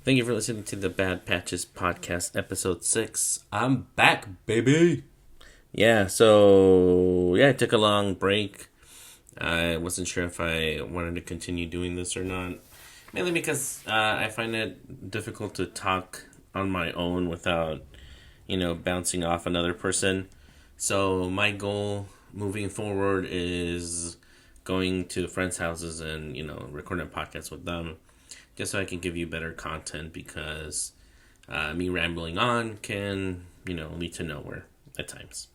Thank you for listening to the Bad Patches Podcast, Episode 6. I'm back, baby! I took a long break. I wasn't sure if I wanted to continue doing this or not. Mainly because I find it difficult to talk on my own without, bouncing off another person. So my goal moving forward is going to friends' houses and, recording a podcast with them just so I can give you better content because me rambling on can, lead to nowhere at times.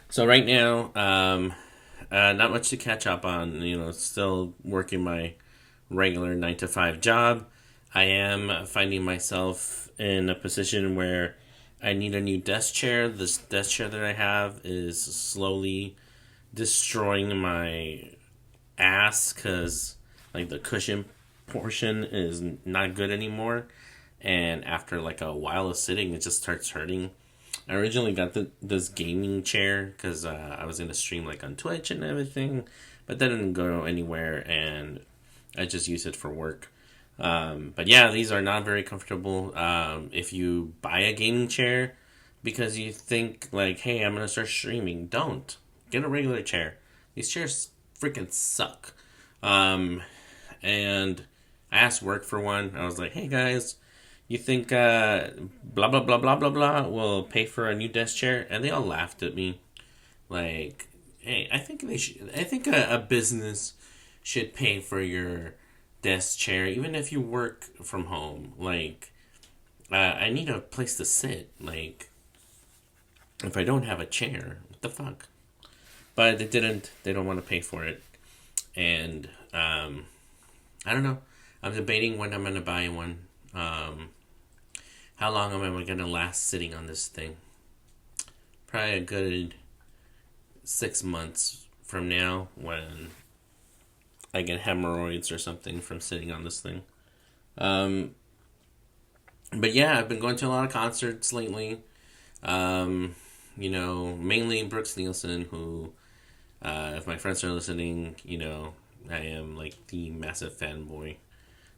So right now, not much to catch up on, still working my regular 9 to 5 job. I am finding myself in a position where I need a new desk chair. This desk chair that I have is slowly destroying my ass because the cushion portion is not good anymore, and after a while of sitting it just starts hurting. I originally got this gaming chair because I was going to stream on Twitch and everything, but that didn't go anywhere and I just use it for work. But yeah, these are not very comfortable. If you buy a gaming chair because you think hey, I'm going to start streaming, don't. Get a regular chair. These chairs freaking suck. And I asked work for one. I was like, hey guys, you think blah blah blah blah blah blah will pay for a new desk chair? And they all laughed at me. Hey, I think they should. I think a business should pay for your desk chair, even if you work from home. I need a place to sit. If I don't have a chair, what the fuck? But they didn't. They don't want to pay for it, and I don't know. I'm debating when I'm going to buy one. How long am I going to last sitting on this thing? Probably a good 6 months from now when I get hemorrhoids or something from sitting on this thing. But yeah, I've been going to a lot of concerts lately. Mainly Brooks Nielsen, who, if my friends are listening, I am the massive fanboy.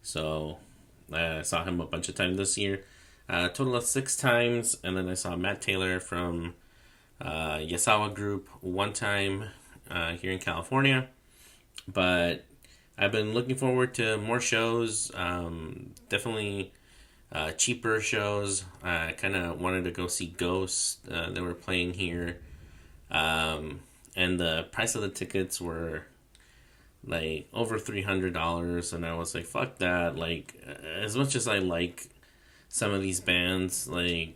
So I saw him a bunch of times this year, a total of 6 times, and then I saw Matt Taylor from Yasawa Group one time here in California. But I've been looking forward to more shows, definitely cheaper shows. I kind of wanted to go see Ghost. They were playing here, and the price of the tickets were over $300, and I was like, fuck that. As much as I like some of these bands, the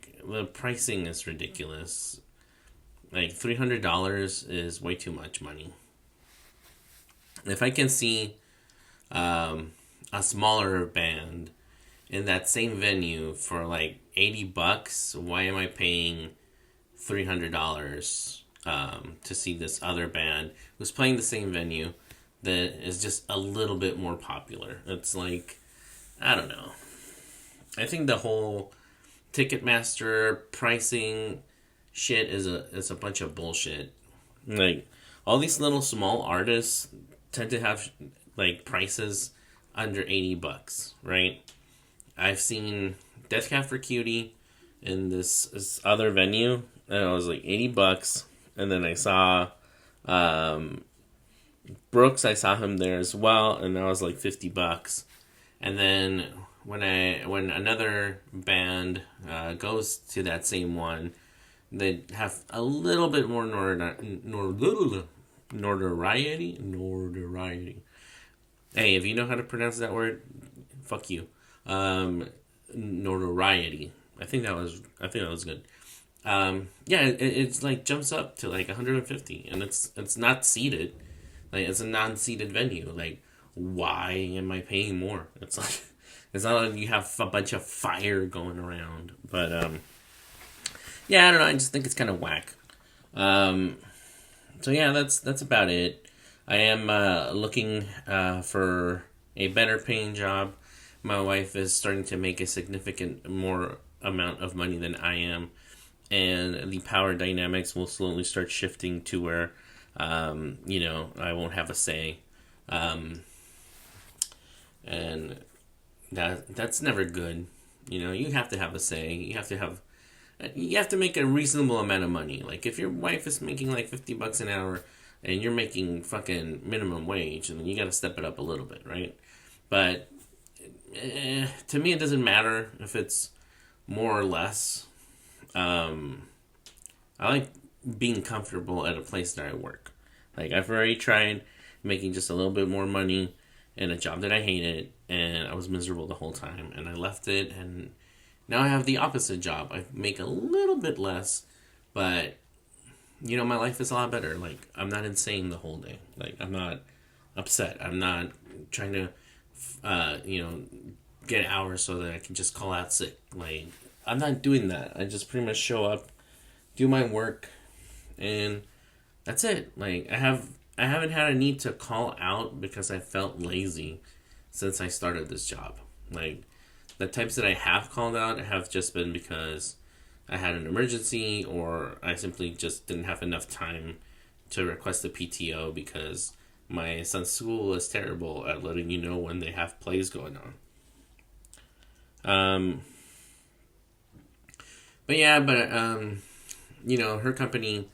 pricing is ridiculous. $300 is way too much money. If I can see a smaller band in that same venue for $80, why am I paying $300 to see this other band who's playing the same venue that is just a little bit more popular? It's I don't know. I think the whole Ticketmaster pricing shit is a bunch of bullshit. All these little small artists tend to have prices under $80, right? I've seen Death Cab for Cutie in this other venue, and it was $80, and then I saw Brooks. I saw him there as well, and that was $50. And then when another band goes to that same one, they have a little bit more notoriety. Hey, if you know how to pronounce that word, fuck you. Notoriety. I think that was good. It's jumps up to 150, and it's not seated. It's a non-seated venue. Why am I paying more? It's it's not like you have a bunch of fire going around. But I don't know. I just think it's kind of whack. So yeah, that's about it. I am looking for a better paying job. My wife is starting to make a significant more amount of money than I am, and the power dynamics will slowly start shifting to where I won't have a say. And that's never good. You have to have a say. You have to make a reasonable amount of money. Like if your wife is making like $50 an hour and you're making fucking minimum wage, and then you got to step it up a little bit, right? But to me, it doesn't matter if it's more or less. I like being comfortable at a place that I work. Like I've already tried making just a little bit more money in a job that I hated, and I was miserable the whole time, and I left it, and now I have the opposite job. I make a little bit less, but my life is a lot better. Like I'm not insane the whole day. Like I'm not upset. I'm not trying to, get hours so that I can just call out sick. Like I'm not doing that. I just pretty much show up, do my work, and that's it. Like I haven't had a need to call out because I felt lazy since I started this job. Like the types that I have called out have just been because I had an emergency, or I simply just didn't have enough time to request a PTO because my son's school is terrible at letting you know when they have plays going on. Her company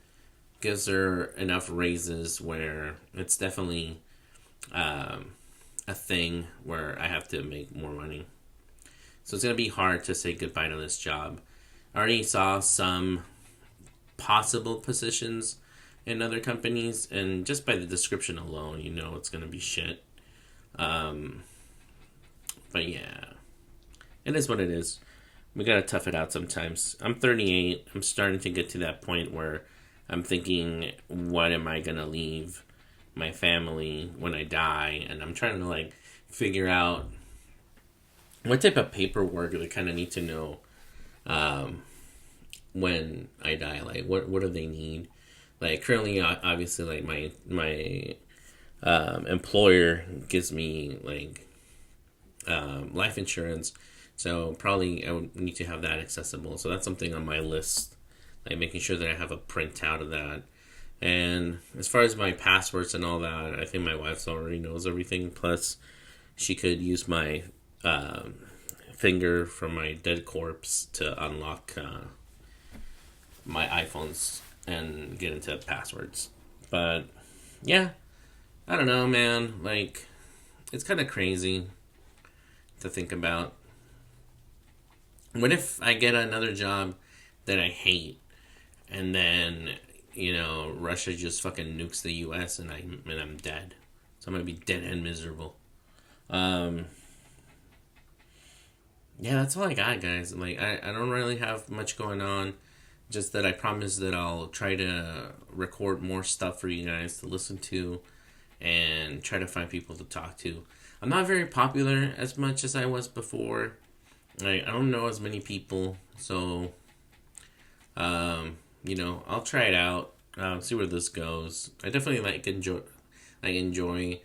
gives her enough raises where it's definitely a thing where I have to make more money. So it's going to be hard to say goodbye to this job. I already saw some possible positions in other companies, and just by the description alone, it's going to be shit. But yeah, it is what it is. We got to tough it out sometimes. I'm 38. I'm starting to get to that point where I'm thinking, what am I going to leave my family when I die? And I'm trying to figure out what type of paperwork they kind of need to know when I die. Like what do they need? Like currently, obviously, like my employer gives me life insurance, so probably I would need to have that accessible. So that's something on my list, like making sure that I have a printout of that. And as far as my passwords and all that, I think my wife already knows everything. Plus, she could use my finger from my dead corpse to unlock my iPhones and get into passwords. But yeah, I don't know, man. Like, it's kind of crazy to think about. What if I get another job that I hate, and then Russia just fucking nukes the U.S. and I'm dead? So I'm gonna be dead and miserable. Yeah, that's all I got, guys. Like, I don't really have much going on. Just that I promise that I'll try to record more stuff for you guys to listen to and try to find people to talk to. I'm not very popular as much as I was before. I don't know as many people. So, I'll try it out. See where this goes. I definitely enjoy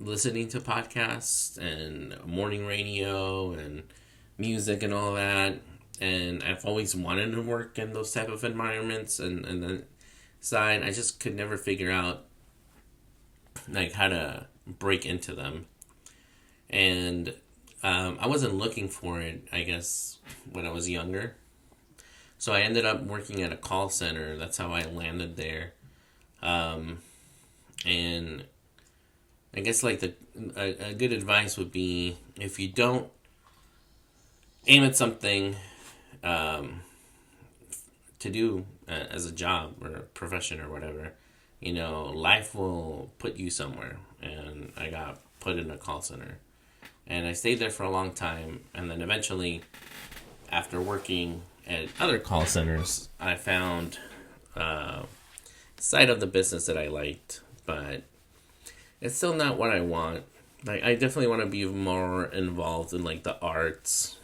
listening to podcasts and morning radio and music and all that. And I've always wanted to work in those type of environments, and the side I just could never figure out how to break into them. And I wasn't looking for it, I guess, when I was younger. So I ended up working at a call center. That's how I landed there. And I guess a good advice would be, if you don't aim at something to do as a job or a profession or whatever, life will put you somewhere. And I got put in a call center, and I stayed there for a long time. And then eventually, after working at other call centers, I found a side of the business that I liked, but it's still not what I want. Like, I definitely want to be more involved in the arts.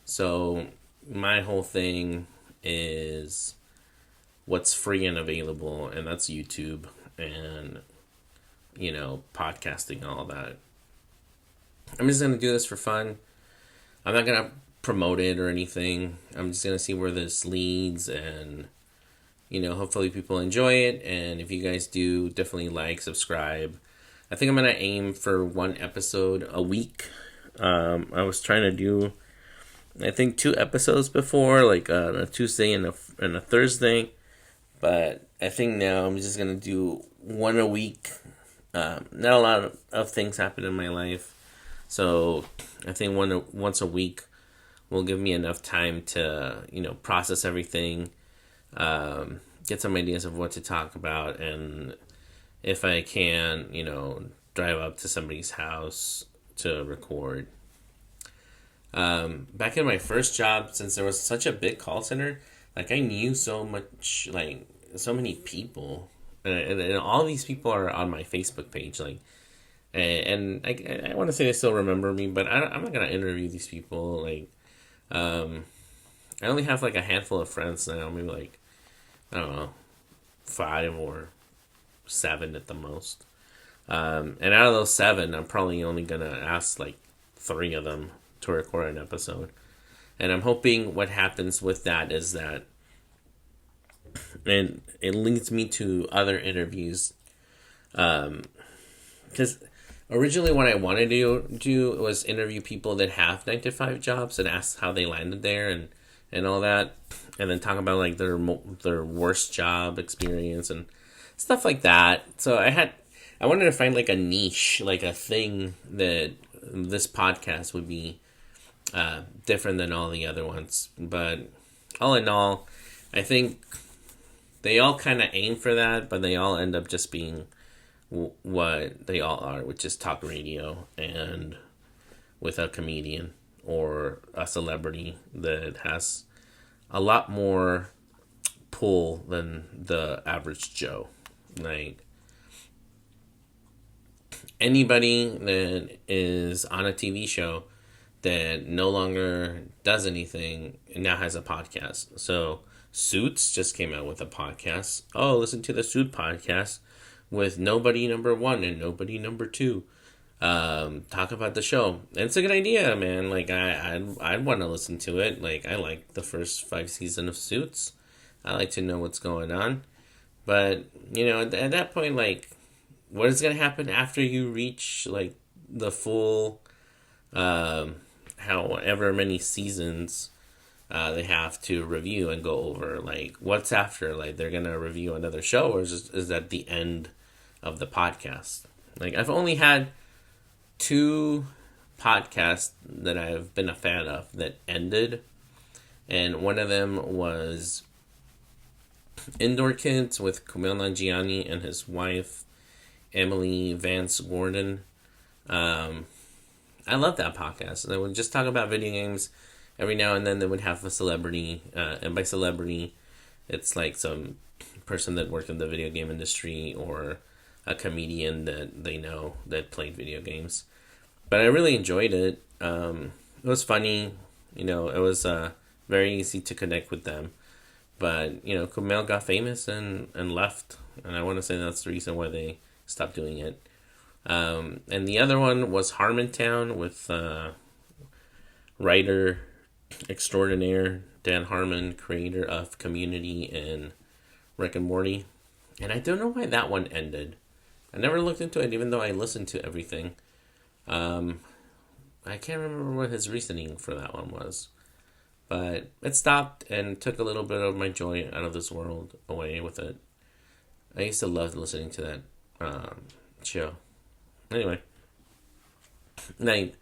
So my whole thing is what's free and available, and that's YouTube and podcasting, all that. I'm just gonna do this for fun. I'm not gonna promote it or anything. I'm just gonna see where this leads, and hopefully people enjoy it. And if you guys do, definitely subscribe. I think I'm gonna aim for one episode a week. I was trying to do, I think, 2 episodes before, like a Tuesday and a Thursday. But I think now I'm just gonna do one a week. Not a lot of things happen in my life, so I think once a week will give me enough time to process everything, get some ideas of what to talk about, and if I can, drive up to somebody's house to record. Back in my first job, since there was such a big call center, like I knew so much, like so many people, and all these people are on my Facebook page, like, and I want to say they still remember me, but I'm not gonna interview these people. Like, I only have like a handful of friends now, maybe like I don't know, 5 or 7 at the most. And out of those 7, I'm probably only gonna ask like 3 of them to record an episode. And I'm hoping what happens with that is that and it leads me to other interviews. Because originally what I wanted to do was interview people that have 9 to 5 jobs and ask how they landed there and all that, and then talk about like their worst job experience and stuff like that. So I wanted to find like a niche, like a thing that this podcast would be different than all the other ones. But all in all, I think they all kind of aim for that, but they all end up just being what they all are, which is talk radio and with a comedian or a celebrity that has a lot more pull than the average Joe. Like, anybody that is on a TV show that no longer does anything and now has a podcast. So Suits just came out with a podcast. Oh, listen to the Suit podcast with nobody number 1 and nobody number 2. Talk about the show. And it's a good idea, man. Like, I'd want to listen to it. Like, I like the first 5 seasons of Suits. I like to know what's going on. But, at that point, like, what is going to happen after you reach, like, the full, however many seasons they have to review and go over? Like, what's after? Like, they're going to review another show, or is that the end of the podcast? Like, I've only had 2 podcasts that I've been a fan of that ended, and one of them was Indoor Kids with Kumail Nanjiani and his wife Emily Vance Gordon. I love that podcast. They would just talk about video games. Every now and then they would have a celebrity, and by celebrity, it's like some person that worked in the video game industry or a comedian that they know that played video games. But I really enjoyed it. It was funny. It was very easy to connect with them. But, Kumail got famous and left. And I want to say that's the reason why they stopped doing it. And the other one was Harmontown with writer extraordinaire Dan Harmon, creator of Community and Rick and Morty. And I don't know why that one ended. I never looked into it, even though I listened to everything. I can't remember what his reasoning for that one was. But it stopped and took a little bit of my joy out of this world away with it. I used to love listening to that show. Anyway, like,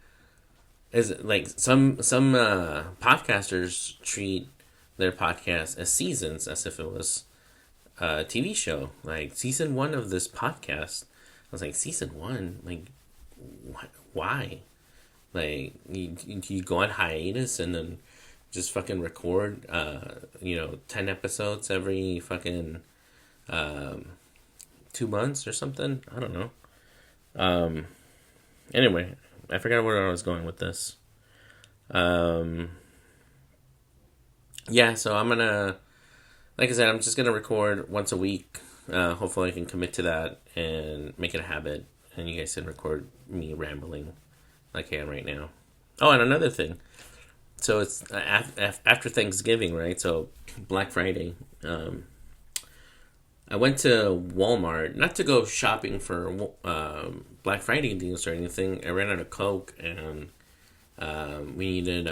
is like some podcasters treat their podcast as seasons, as if it was a TV show. Like, season 1 of this podcast, I was like, season 1, like, why? Like, you go on hiatus and then just fucking record 10 episodes every fucking 2 months or something. I don't know. Anyway, I forgot where I was going with this. Yeah, so I'm gonna, like I said, I'm just gonna record once a week. Hopefully I can commit to that and make it a habit, and you guys can record me rambling like I am right now. Oh, and another thing. So it's after Thanksgiving, right? So Black Friday. I went to Walmart, not to go shopping for Black Friday deals or anything. I ran out of Coke, and We needed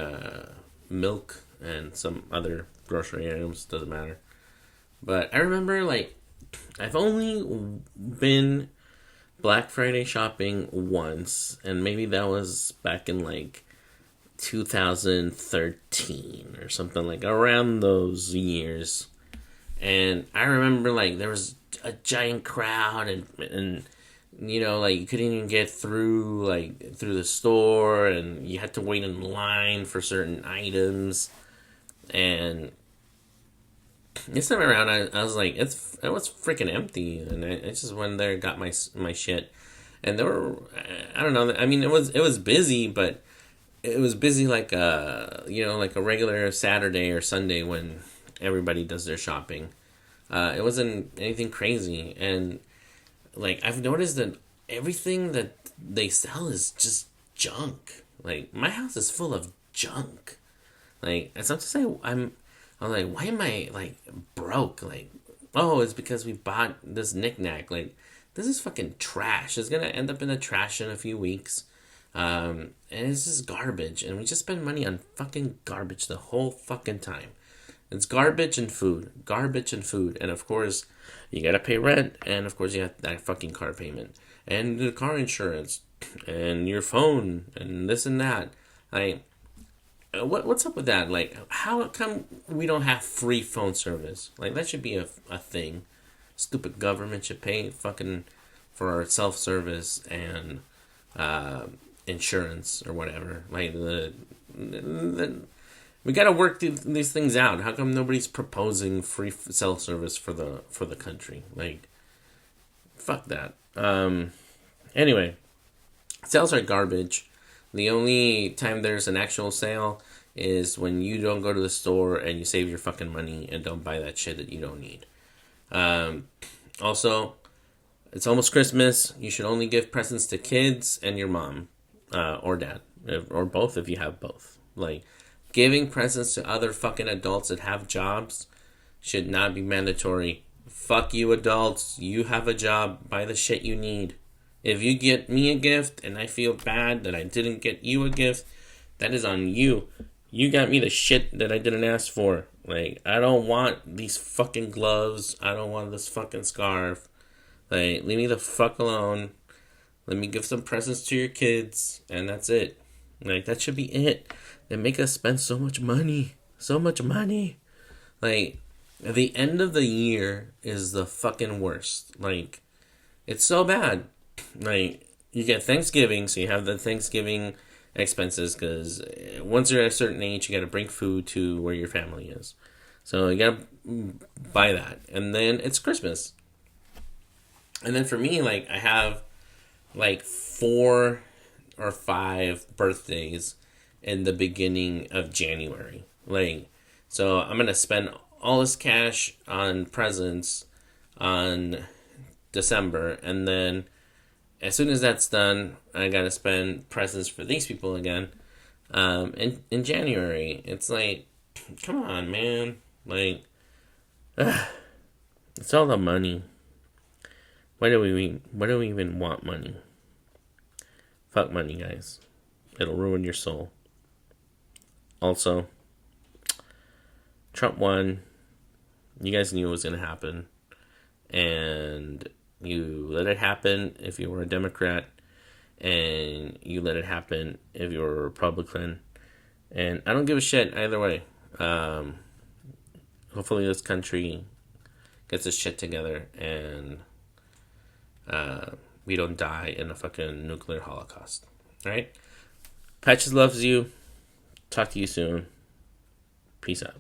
milk and some other grocery items. Doesn't matter. But I remember, like, I've only been Black Friday shopping once, and maybe that was back in like 2013 or something, like around those years. And I remember, like, there was a giant crowd, and you know, like, you couldn't even get through, like, through the store, and you had to wait in line for certain items. And this time around, I was like, it was freaking empty, and I just went there, got my shit, and there were, I don't know, I mean, it was busy, but it was busy like like a regular Saturday or Sunday when everybody does their shopping. It wasn't anything crazy, and like, I've noticed that everything that they sell is just junk. Like, my house is full of junk. Like, and sometimes I'm like, why am I like broke? Like, oh, it's because we bought this knickknack. Like, this is fucking trash. It's gonna end up in the trash in a few weeks. And it's just garbage, and we just spend money on fucking garbage the whole fucking time. It's garbage and food, and of course, you gotta pay rent, and of course, you have that fucking car payment, and the car insurance, and your phone, and this and that. Like, what's up with that? Like, how come we don't have free phone service? Like, that should be a thing. Stupid government should pay fucking for our self service and insurance or whatever. Like, we got to work these things out. How come nobody's proposing free cell service for the country? Like, fuck that. Anyway, sales are garbage. The only time there's an actual sale is when you don't go to the store and you save your fucking money and don't buy that shit that you don't need. Also, it's almost Christmas. You should only give presents to kids and your mom, or dad, or both if you have both. Like, giving presents to other fucking adults that have jobs should not be mandatory. Fuck you, adults. You have a job. Buy the shit you need. If you get me a gift and I feel bad that I didn't get you a gift, that is on you. You got me the shit that I didn't ask for. Like, I don't want these fucking gloves. I don't want this fucking scarf. Like, leave me the fuck alone. Let me give some presents to your kids, and that's it. Like, that should be it. They make us spend so much money. So much money. Like, at the end of the year is the fucking worst. Like, it's so bad. Like, you get Thanksgiving, so you have the Thanksgiving expenses, because once you're at a certain age, you got to bring food to where your family is. So you got to buy that. And then it's Christmas. And then for me, like, I have like 4 or 5 birthdays in the beginning of January. Like, so I'm going to spend all this cash on presents on December, and then as soon as that's done, I gotta spend presents for these people again. In January, it's like, come on, man. Like, it's all the money. Why do we even want money? Fuck money, guys. It'll ruin your soul. Also, Trump won. You guys knew it was gonna happen, and you let it happen if you were a Democrat, and you let it happen if you were a Republican. And I don't give a shit either way. Hopefully this country gets its shit together, and we don't die in a fucking nuclear holocaust. Alright? Patches loves you. Talk to you soon. Peace out.